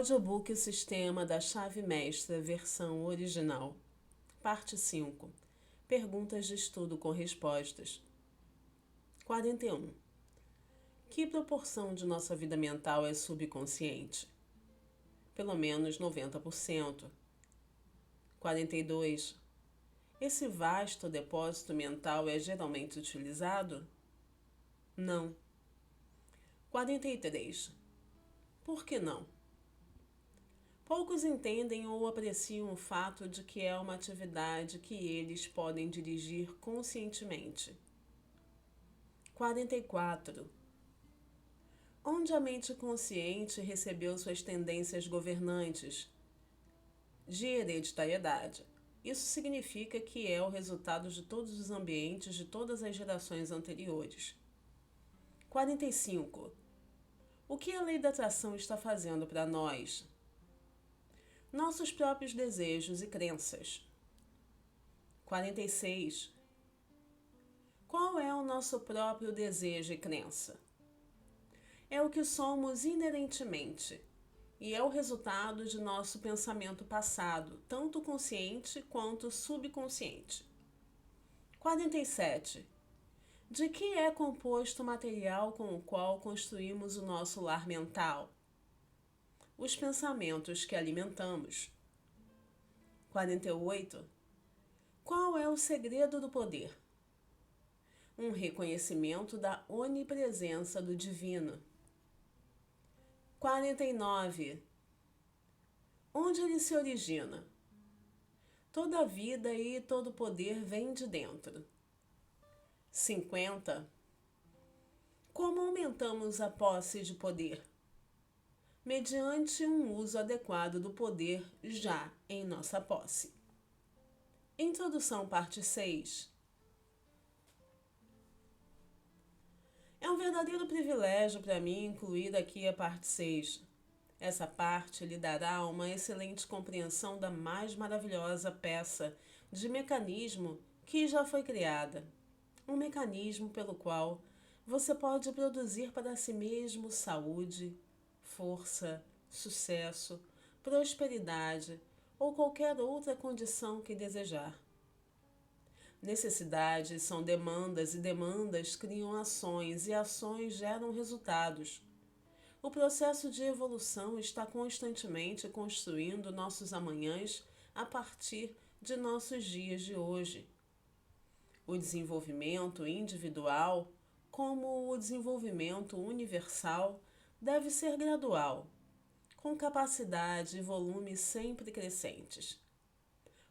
Audiobook Sistema da Chave Mestra, versão original. Parte 5. Perguntas de estudo com respostas. 41. Que proporção de nossa vida mental é subconsciente? Pelo menos 90%. 42. Esse vasto depósito mental é geralmente utilizado? Não. 43. Por que não? Poucos entendem ou apreciam o fato de que é uma atividade que eles podem dirigir conscientemente. 44. Onde a mente consciente recebeu suas tendências governantes? De hereditariedade. Isso significa que é o resultado de todos os ambientes de todas as gerações anteriores. 45. O que a lei da atração está fazendo para nós? Nossos próprios desejos e crenças. 46. Qual é o nosso próprio desejo e crença? É o que somos inerentemente e é o resultado de nosso pensamento passado, tanto consciente quanto subconsciente. 47. De que é composto o material com o qual construímos o nosso lar mental? Os pensamentos que alimentamos. 48. Qual é o segredo do poder? Um reconhecimento da onipresença do divino. 49. Onde ele se origina? Toda a vida e todo o poder vem de dentro. 50. Como aumentamos a posse de poder? Mediante um uso adequado do poder já em nossa posse. Introdução, parte 6. É um verdadeiro privilégio para mim incluir aqui a parte 6. Essa parte lhe dará uma excelente compreensão da mais maravilhosa peça de mecanismo que já foi criada. Um mecanismo pelo qual você pode produzir para si mesmo saúde, força, sucesso, prosperidade ou qualquer outra condição que desejar. Necessidades são demandas e demandas criam ações e ações geram resultados. O processo de evolução está constantemente construindo nossos amanhãs a partir de nossos dias de hoje. O desenvolvimento individual, como o desenvolvimento universal, deve ser gradual, com capacidade e volume sempre crescentes.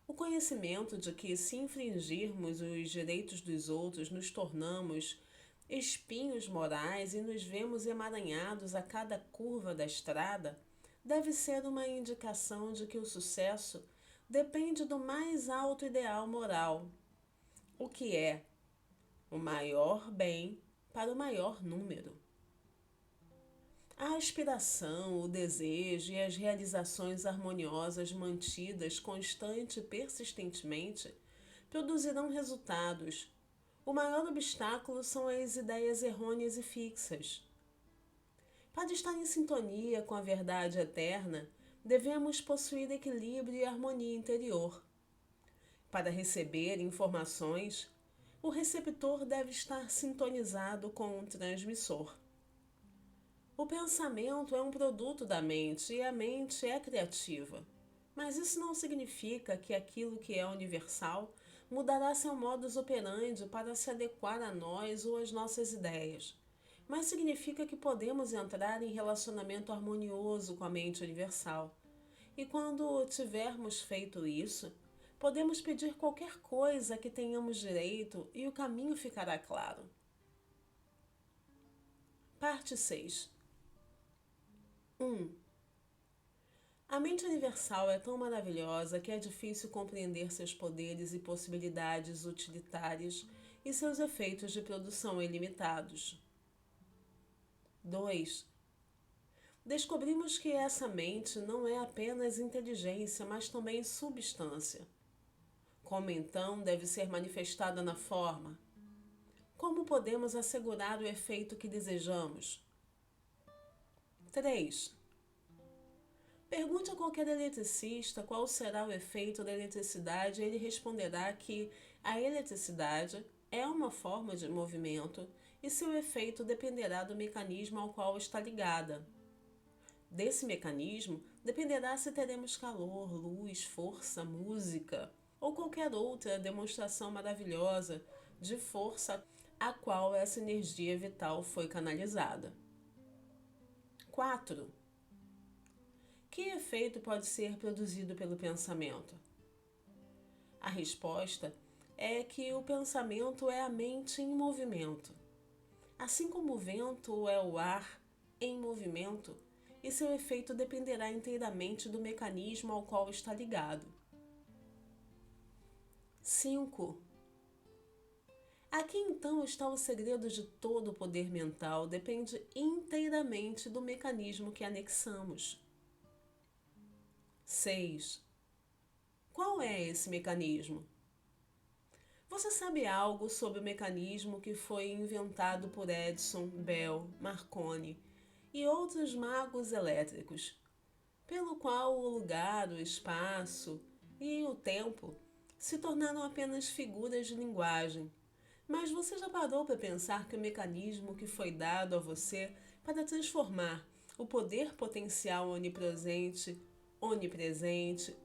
O conhecimento de que, se infringirmos os direitos dos outros, nos tornamos espinhos morais e nos vemos emaranhados a cada curva da estrada, deve ser uma indicação de que o sucesso depende do mais alto ideal moral, o que é o maior bem para o maior número. A aspiração, o desejo e as realizações harmoniosas mantidas constante e persistentemente produzirão resultados. O maior obstáculo são as ideias errôneas e fixas. Para estar em sintonia com a verdade eterna, devemos possuir equilíbrio e harmonia interior. Para receber informações, o receptor deve estar sintonizado com o transmissor. O pensamento é um produto da mente e a mente é criativa. Mas isso não significa que aquilo que é universal mudará seu modus operandi para se adequar a nós ou às nossas ideias. Mas significa que podemos entrar em relacionamento harmonioso com a mente universal. E quando tivermos feito isso, podemos pedir qualquer coisa que tenhamos direito e o caminho ficará claro. Parte 6. 1. A mente universal é tão maravilhosa que é difícil compreender seus poderes e possibilidades utilitárias e seus efeitos de produção ilimitados. 2. Descobrimos que essa mente não é apenas inteligência, mas também substância. Como então deve ser manifestada na forma? Como podemos assegurar o efeito que desejamos? 3. Pergunte a qualquer eletricista qual será o efeito da eletricidade e ele responderá que a eletricidade é uma forma de movimento e seu efeito dependerá do mecanismo ao qual está ligada. Desse mecanismo dependerá se teremos calor, luz, força, música ou qualquer outra demonstração maravilhosa de força a qual essa energia vital foi canalizada. 4. Que efeito pode ser produzido pelo pensamento? A resposta é que o pensamento é a mente em movimento. Assim como o vento é o ar em movimento, e seu efeito dependerá inteiramente do mecanismo ao qual está ligado. 5. Aqui então está o segredo de todo o poder mental, depende inteiramente do mecanismo que anexamos. 6. Qual é esse mecanismo? Você sabe algo sobre o mecanismo que foi inventado por Edison, Bell, Marconi e outros magos elétricos, pelo qual o lugar, o espaço e o tempo se tornaram apenas figuras de linguagem? Mas você já parou para pensar que o mecanismo que foi dado a você para transformar o poder potencial onipresente,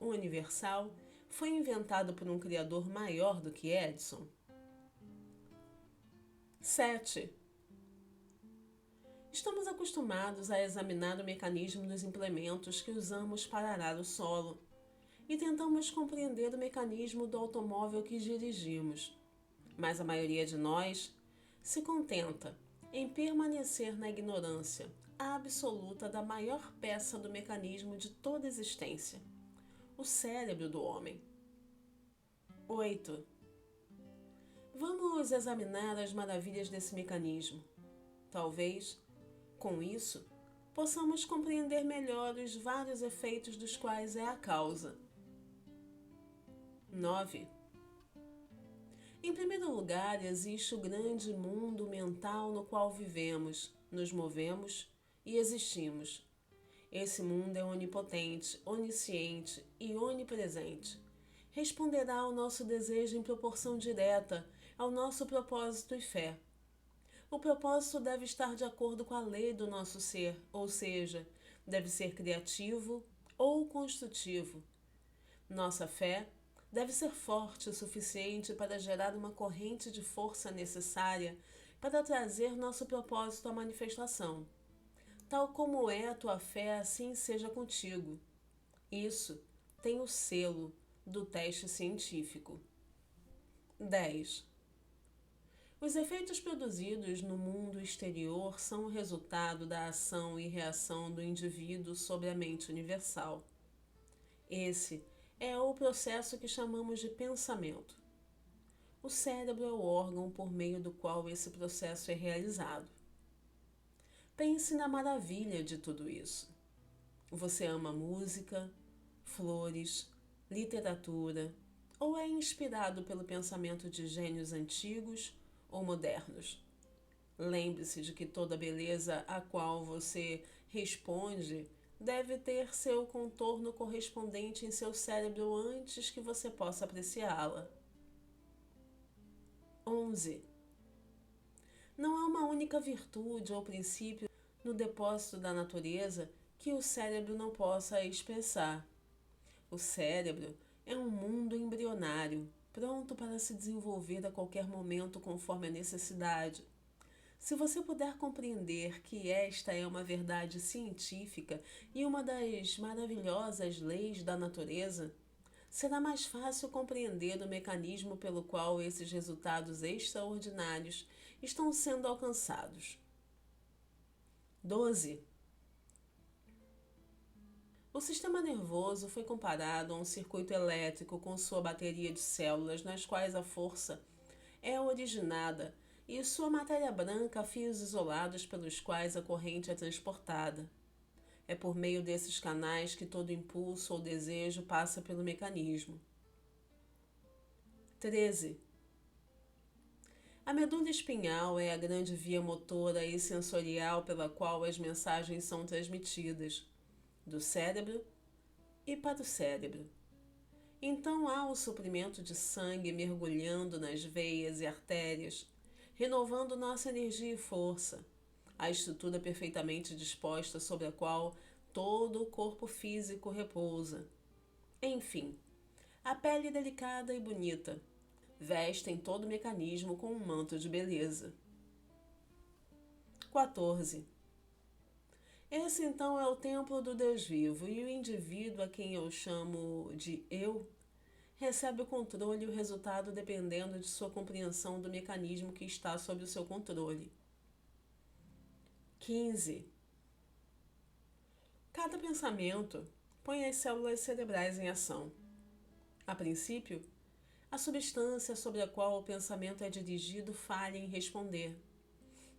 universal, foi inventado por um criador maior do que Edison? 7. Estamos acostumados a examinar o mecanismo dos implementos que usamos para arar o solo e tentamos compreender o mecanismo do automóvel que dirigimos. Mas a maioria de nós se contenta em permanecer na ignorância absoluta da maior peça do mecanismo de toda a existência, o cérebro do homem. 8. Vamos examinar as maravilhas desse mecanismo. Talvez, com isso, possamos compreender melhor os vários efeitos dos quais é a causa. 9. Em primeiro lugar, existe o grande mundo mental no qual vivemos, nos movemos e existimos. Esse mundo é onipotente, onisciente e onipresente. Responderá ao nosso desejo em proporção direta ao nosso propósito e fé. O propósito deve estar de acordo com a lei do nosso ser, ou seja, deve ser criativo ou construtivo. Nossa fé deve ser forte o suficiente para gerar uma corrente de força necessária para trazer nosso propósito à manifestação. Tal como é a tua fé, assim seja contigo. Isso tem o selo do teste científico. 10. Os efeitos produzidos no mundo exterior são o resultado da ação e reação do indivíduo sobre a mente universal. Esse é o processo que chamamos de pensamento. O cérebro é o órgão por meio do qual esse processo é realizado. Pense na maravilha de tudo isso. Você ama música, flores, literatura, ou é inspirado pelo pensamento de gênios antigos ou modernos? Lembre-se de que toda beleza a qual você responde deve ter seu contorno correspondente em seu cérebro antes que você possa apreciá-la. 11. Não há uma única virtude ou princípio no depósito da natureza que o cérebro não possa expressar. O cérebro é um mundo embrionário, pronto para se desenvolver a qualquer momento conforme a necessidade. Se você puder compreender que esta é uma verdade científica e uma das maravilhosas leis da natureza, será mais fácil compreender o mecanismo pelo qual esses resultados extraordinários estão sendo alcançados. 12. O sistema nervoso foi comparado a um circuito elétrico com sua bateria de células nas quais a força é originada e sua matéria branca a fios isolados pelos quais a corrente é transportada. É por meio desses canais que todo impulso ou desejo passa pelo mecanismo. 13. A medula espinhal é a grande via motora e sensorial pela qual as mensagens são transmitidas do cérebro e para o cérebro. Então há o suprimento de sangue mergulhando nas veias e artérias, renovando nossa energia e força, a estrutura perfeitamente disposta sobre a qual todo o corpo físico repousa. Enfim, a pele delicada e bonita vestem todo o mecanismo com um manto de beleza. 14. Esse então é o templo do Deus vivo, e o indivíduo a quem eu chamo de eu recebe o controle e o resultado dependendo de sua compreensão do mecanismo que está sob o seu controle. 15. Cada pensamento põe as células cerebrais em ação. A princípio, a substância sobre a qual o pensamento é dirigido falha em responder.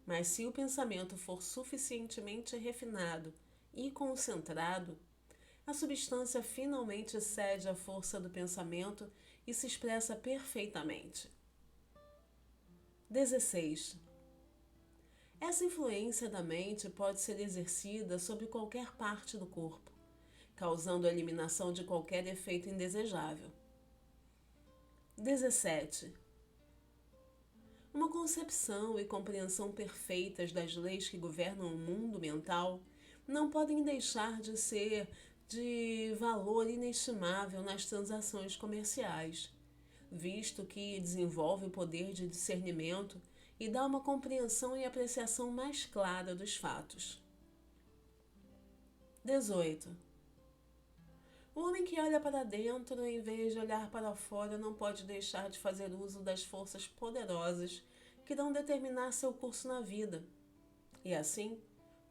Mas se o pensamento for suficientemente refinado e concentrado, a substância finalmente cede à força do pensamento e se expressa perfeitamente. 16. Essa influência da mente pode ser exercida sobre qualquer parte do corpo, causando a eliminação de qualquer efeito indesejável. 17. Uma concepção e compreensão perfeitas das leis que governam o mundo mental não podem deixar de ser de valor inestimável nas transações comerciais, visto que desenvolve o poder de discernimento e dá uma compreensão e apreciação mais clara dos fatos. 18. O homem que olha para dentro em vez de olhar para fora não pode deixar de fazer uso das forças poderosas que irão determinar seu curso na vida, e assim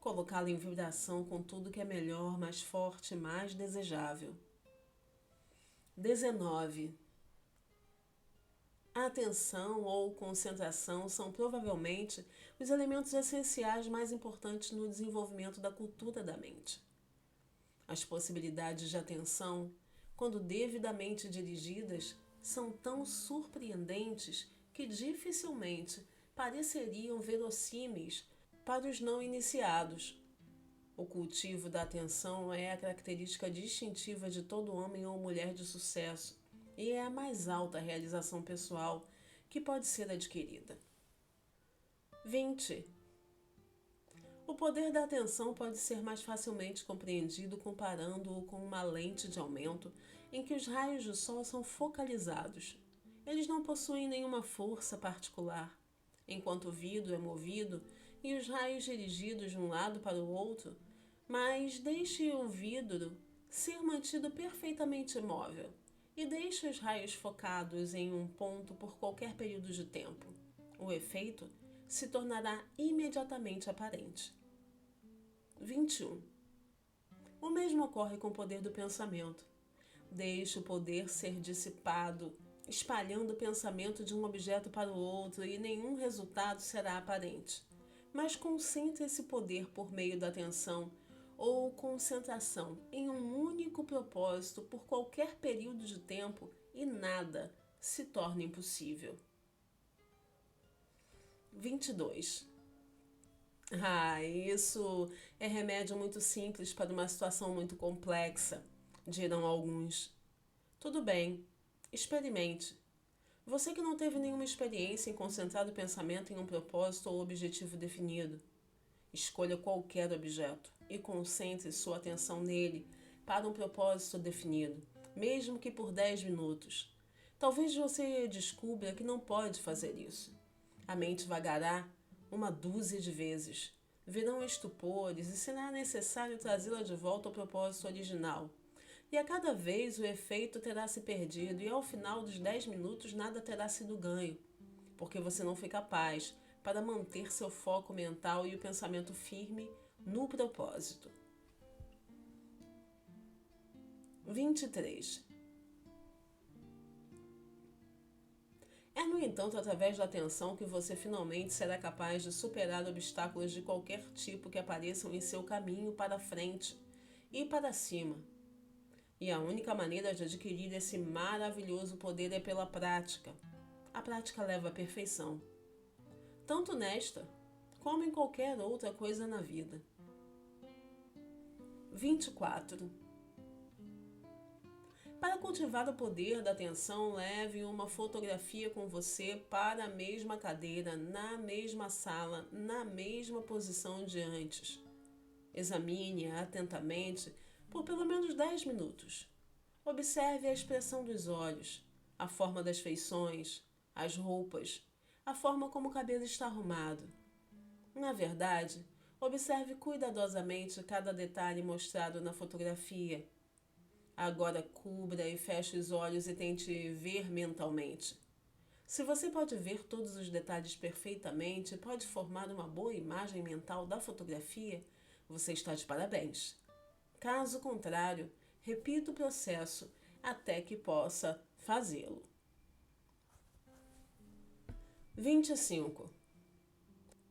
colocá-lo em vibração com tudo que é melhor, mais forte e mais desejável. 19. A atenção ou concentração são provavelmente os elementos essenciais mais importantes no desenvolvimento da cultura da mente. As possibilidades de atenção, quando devidamente dirigidas, são tão surpreendentes que dificilmente pareceriam verossímeis para os não iniciados. O cultivo da atenção é a característica distintiva de todo homem ou mulher de sucesso e é a mais alta realização pessoal que pode ser adquirida. 20. O poder da atenção pode ser mais facilmente compreendido comparando-o com uma lente de aumento em que os raios do sol são focalizados. Eles não possuem nenhuma força particular. Enquanto o vidro é movido e os raios dirigidos de um lado para o outro, mas deixe o vidro ser mantido perfeitamente imóvel e deixe os raios focados em um ponto por qualquer período de tempo. O efeito se tornará imediatamente aparente. 21. O mesmo ocorre com o poder do pensamento. Deixe o poder ser dissipado, espalhando o pensamento de um objeto para o outro e nenhum resultado será aparente. Mas concentre esse poder por meio da atenção ou concentração em um único propósito por qualquer período de tempo e nada se torna impossível. 22. Isso é remédio muito simples para uma situação muito complexa, dirão alguns. Tudo bem, experimente. Você que não teve nenhuma experiência em concentrar o pensamento em um propósito ou objetivo definido, escolha qualquer objeto e concentre sua atenção nele para um propósito definido, mesmo que por 10 minutos. Talvez você descubra que não pode fazer isso. A mente vagará uma dúzia de vezes. Virão estupores e será necessário trazê-la de volta ao propósito original. E a cada vez o efeito terá se perdido e ao final dos 10 minutos nada terá sido ganho, porque você não foi capaz para manter seu foco mental e o pensamento firme no propósito. 23. É, no entanto, através da atenção que você finalmente será capaz de superar obstáculos de qualquer tipo que apareçam em seu caminho para frente e para cima. E a única maneira de adquirir esse maravilhoso poder é pela prática. A prática leva à perfeição, tanto nesta como em qualquer outra coisa na vida. 24. Para cultivar o poder da atenção, leve uma fotografia com você para a mesma cadeira, na mesma sala, na mesma posição de antes. Examine-a atentamente por pelo menos 10 minutos. Observe a expressão dos olhos, a forma das feições, as roupas, a forma como o cabelo está arrumado. Na verdade, observe cuidadosamente cada detalhe mostrado na fotografia. Agora cubra e feche os olhos e tente ver mentalmente. Se você pode ver todos os detalhes perfeitamente e pode formar uma boa imagem mental da fotografia, você está de parabéns. Caso contrário, repita o processo até que possa fazê-lo. 25.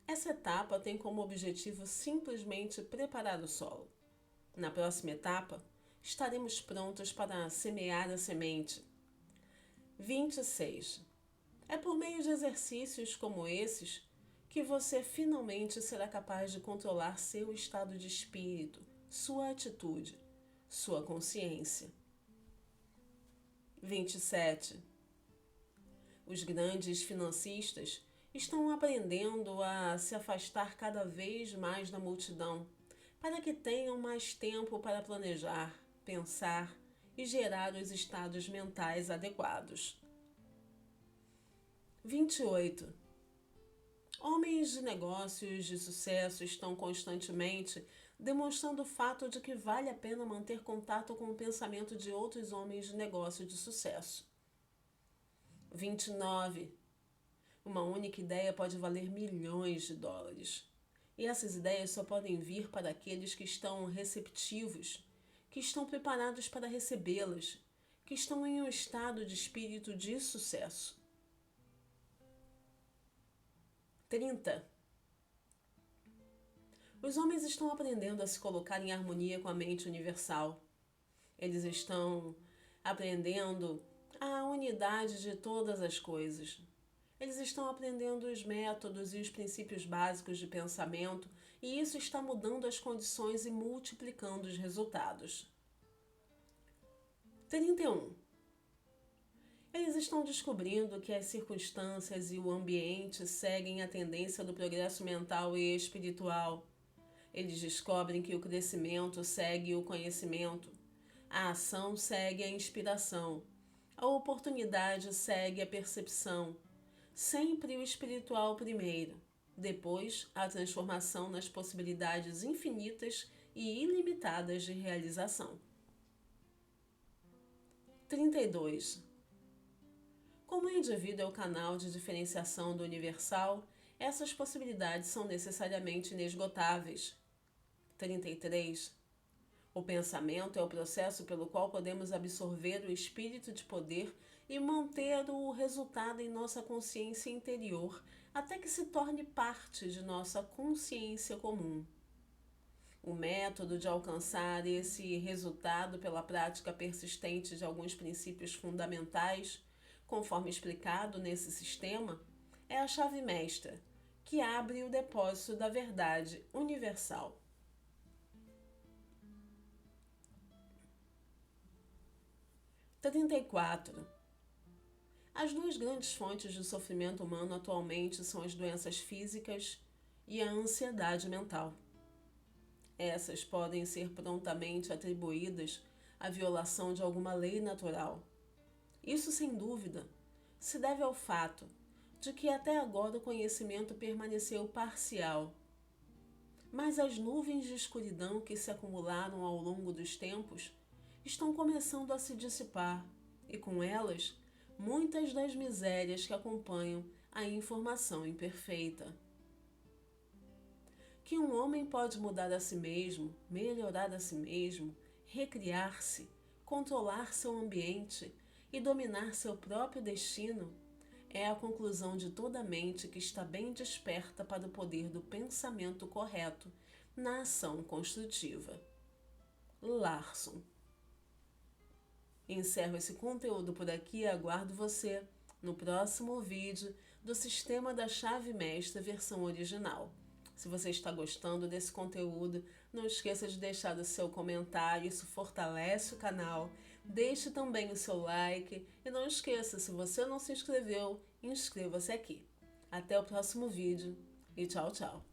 Essa etapa tem como objetivo simplesmente preparar o solo. Na próxima etapa, estaremos prontos para semear a semente. 26. É por meio de exercícios como esses que você finalmente será capaz de controlar seu estado de espírito, sua atitude, sua consciência. 27. Os grandes financistas estão aprendendo a se afastar cada vez mais da multidão, para que tenham mais tempo para planejar, pensar e gerar os estados mentais adequados. 28. Homens de negócios de sucesso estão constantemente demonstrando o fato de que vale a pena manter contato com o pensamento de outros homens de negócio de sucesso. 29. Uma única ideia pode valer milhões de dólares. E essas ideias só podem vir para aqueles que estão receptivos, que estão preparados para recebê-las, que estão em um estado de espírito de sucesso. 30. Os homens estão aprendendo a se colocar em harmonia com a mente universal. Eles estão aprendendo a unidade de todas as coisas. Eles estão aprendendo os métodos e os princípios básicos de pensamento, e isso está mudando as condições e multiplicando os resultados. 31. Eles estão descobrindo que as circunstâncias e o ambiente seguem a tendência do progresso mental e espiritual. Eles descobrem que o crescimento segue o conhecimento, a ação segue a inspiração, a oportunidade segue a percepção, sempre o espiritual primeiro, depois a transformação nas possibilidades infinitas e ilimitadas de realização. 32. Como o indivíduo é o canal de diferenciação do universal, essas possibilidades são necessariamente inesgotáveis. 33. O pensamento é o processo pelo qual podemos absorver o espírito de poder e manter o resultado em nossa consciência interior até que se torne parte de nossa consciência comum. O método de alcançar esse resultado pela prática persistente de alguns princípios fundamentais, conforme explicado nesse sistema, é a chave mestra, que abre o depósito da verdade universal. 34. As duas grandes fontes de sofrimento humano atualmente são as doenças físicas e a ansiedade mental. Essas podem ser prontamente atribuídas à violação de alguma lei natural. Isso, sem dúvida, se deve ao fato de que até agora o conhecimento permaneceu parcial. Mas as nuvens de escuridão que se acumularam ao longo dos tempos estão começando a se dissipar, e com elas, muitas das misérias que acompanham a informação imperfeita. Que um homem pode mudar a si mesmo, melhorar a si mesmo, recriar-se, controlar seu ambiente e dominar seu próprio destino é a conclusão de toda mente que está bem desperta para o poder do pensamento correto na ação construtiva. Larson. Encerro esse conteúdo por aqui e aguardo você no próximo vídeo do Sistema da Chave Mestra versão original. Se você está gostando desse conteúdo, não esqueça de deixar o seu comentário, isso fortalece o canal. Deixe também o seu like e não esqueça, se você não se inscreveu, inscreva-se aqui. Até o próximo vídeo e tchau, tchau!